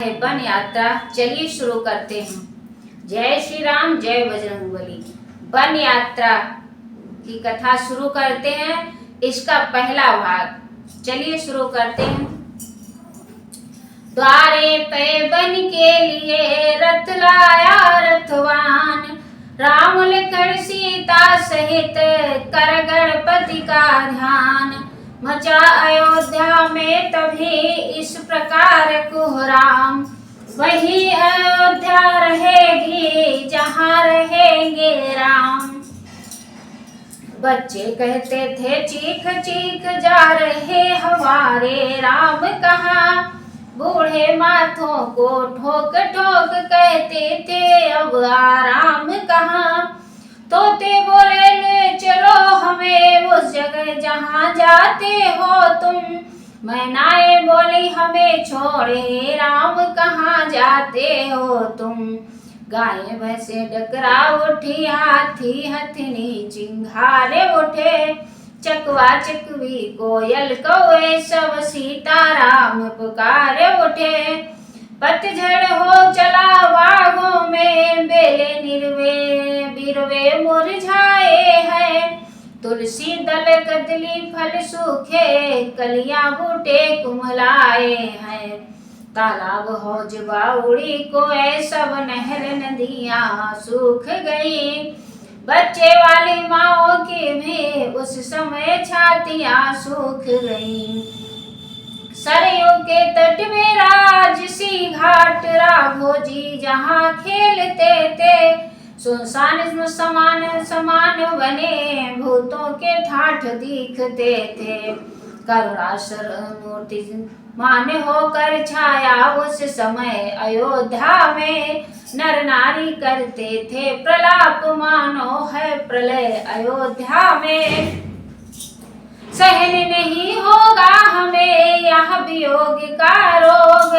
One यात्रा चलिए शुरू करते हैं। जय श्री राम, जय बजरंगबली। वन यात्रा की कथा शुरू करते हैं। इसका पहला भाग चलिए शुरू करते हैं। द्वारे पे वन के लिए रथ लाया रथवान, राम लखन सीता सहित कर गणपति का ध्यान। मचा अयोध्या में तभी इस प्रकार कोहराम, वही अयोध्या रहेगी जहाँ रहेंगे राम। बच्चे कहते थे चीख चीख जा रहे हमारे राम कहाँ, बूढ़े माथों को ठोक ठोक कहते थे अब आराम कहाँ। तोते बोले ले चलो हमें उस जगह जहाँ जाते हो तुम, मैनाएं बोली हमें छोड़े राम कहाँ जाते हो तुम। गायें भैंसे डकरा उठी, हाथी हथनी चिंघारे उठे, चकवा चकवी कोयल कौए सब सीताराम पुकारे उठे। पतझड़ हो चला बागों में, बेले निर्वे बिरवे मुरझाए हैं। तुलसी दल कदली फल सूखे, कलियां बूटे कुमलाए हैं। तालाब हौज बाउड़ी कोए सब नहर नदियां सूख गई, बच्चे वाली माओ की भी उस समय छातियां सूख गईं। सरयू के तट में राजसी घाट राघोजी जहाँ खेलते थे, सुनसान समान समान बने भूतों के ठाठ दिखते थे। करुणासर मूर्ति मान होकर छाया उस समय अयोध्या में, नर नारी करते थे प्रलाप मानो है प्रलय अयोध्या में। सहन नहीं होगा हमें यह वियोग का रोग,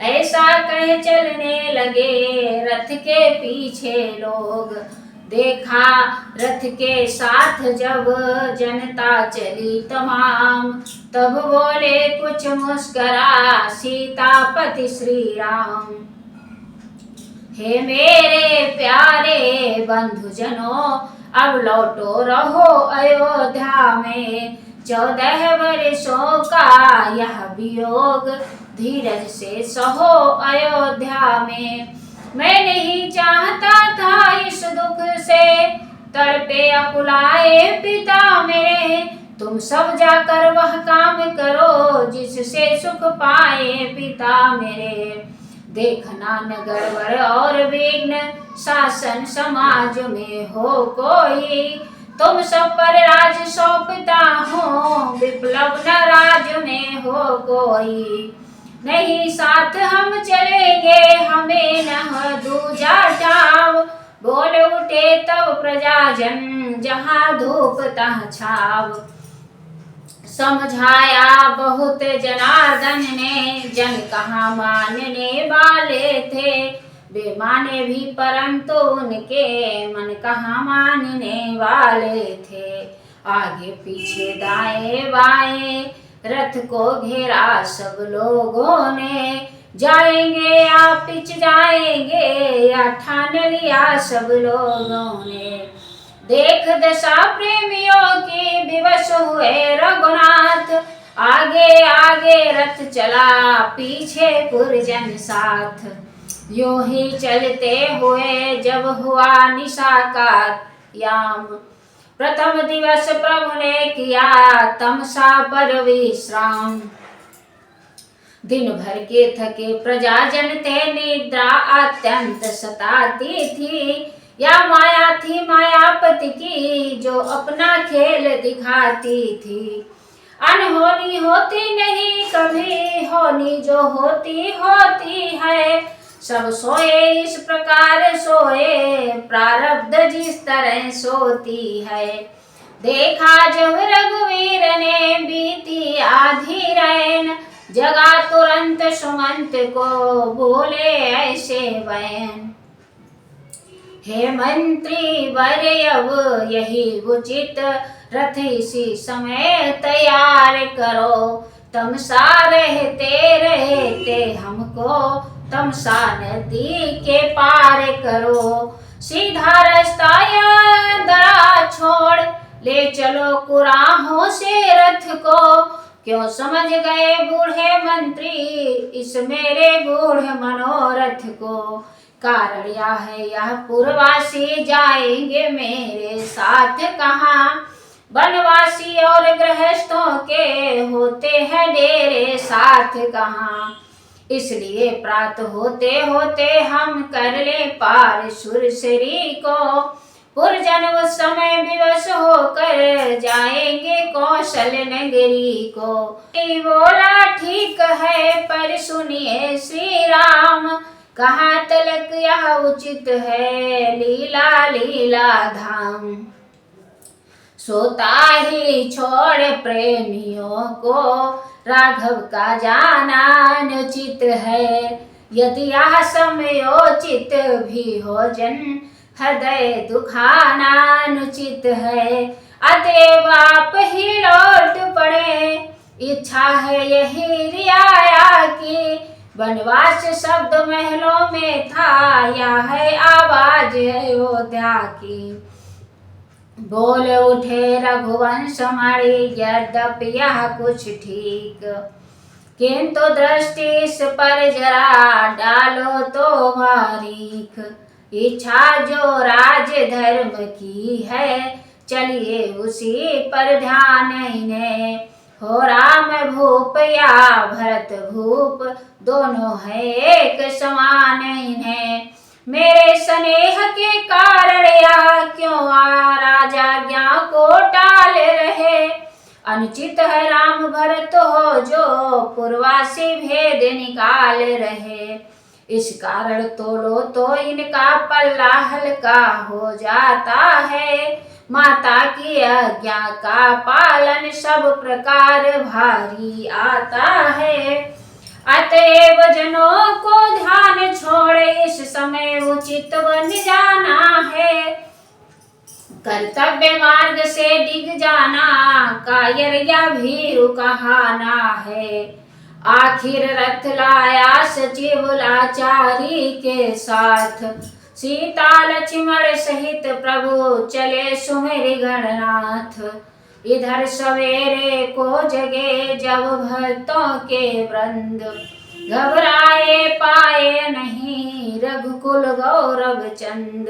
ऐसा कह चलने लगे रथ के पीछे लोग। देखा रथ के साथ जब जनता चली तमाम, तब बोले कुछ मुस्करा सीतापति श्री राम। हे मेरे प्यारे बंधुजनों, अब लौटो रहो अयोध्या में, 14 वर्षों का यह वियोग धीरज से सहो अयोध्या में। मैं नहीं चाहता था इस दुख से तड़पे अकुलाए पिता मेरे, तुम सब जाकर वह काम करो जिससे सुख पाए पिता मेरे। देखना न गड़बड़ और विघ्न शासन समाज में हो कोई, तुम सब पर राज सौंपता हूँ विप्लव न राज में हो कोई। नहीं साथ हम चलेंगे हमें न दूजा ठाव, बोल उठे तब प्रजाजन जहाँ धूप तहाँ छाव। समझाया बहुत जनार्दन ने, जन कहाँ मानने वाले थे, वे माने भी परंतु उनके मन कहाँ मानने वाले थे। आगे पीछे दाएं बाएं रथ को घेरा सब लोगों ने, जाएंगे या पिछ जाएंगे या ठान लिया सब लोगों ने। देख दशा प्रेमियों की विवश हुए रघुनाथ, आगे आगे रथ चला पीछे पुरजन साथ। यूं ही चलते हुए जब हुआ निशा का याम, प्रथम दिवस प्रभु ने किया तमसा पर विश्राम। दिन भर के थके प्रजाजन थे, निद्रा अत्यंत सताती थी। या माया थी मायापति की जो अपना खेल दिखाती थी। अनहोनी होती नहीं कभी, होनी जो होती होती है। सब सोए इस प्रकार सोए, प्रारब्ध जिस तरह सोती है। देखा जब रघुवीर ने बीती आधी रैन, जगा तुरंत सुमंत को बोले ऐसे बैन। हे मंत्री वर अब यही उचित, रथ इसी समय तैयार करो। तमसा रहते रहते हमको तमसा नदी के पार करो, सीधा रास्ता या दरा छोड़ ले चलो कुराहों से रथ को। क्यों समझ गए बूढ़े मंत्री इस मेरे गूढ़ मनोरथ को, कारण यह है यह पूर्ववासी जाएंगे मेरे साथ कहाँ, वनवासी और गृहस्थों के होते हैं डेरे साथ कहाँ। इसलिए प्रात होते होते हम कर ले पार सुरसरी को, पुरजन उस समय विवश होकर जाएंगे कौशल नगरी को। बोला ठीक है पर सुनिए श्री राम, कहाँ तलक यह उचित है लीला लीला धाम। सोता ही छोड़ प्रेमियों को राघव का जाना अनुचित है, यदि यह समयोचित भी हो जन हृदय दुखाना अनुचित है। अतएव आप ही लौट पड़े, इच्छा है यही रियाया की, वनवास शब्द महलों में था या है आवाज अयोध्या की। बोल उठे रघुवंश मणि यद्यपि यह कुछ ठीक, किंतु दृष्टि इस पर जरा डालो तो बारीक। इच्छा जो राज धर्म की है चलिए उसी पर ध्यान इन्हें, हो राम भूप या भरत भूप दोनों है एक समान इन्हें। मेरे स्नेह के कारण या क्यों राजा ज्ञा को टाल रहे, अनुचित है राम भरत हो जो पूर्वासी भेद निकाल रहे। इस कारण तोलो तो इनका पल्ला हल्का हो जाता है, माता की आज्ञा का पालन सब प्रकार भारी आता है। अतएव जनों को ध्यान छोड़े इस समय उचित बन जाना है, कर्तव्य मार्ग से डिग जाना कायर या भीरु कहाना है। आखिर रथ लाया सचिव लाचारी के साथ, सीता लक्ष्मण सहित प्रभु चले सुमेर गणनाथ। इधर सवेरे को जगे जब भक्तों के वृंद, घबराए पाए नहीं रघुकुल गौरव चंद।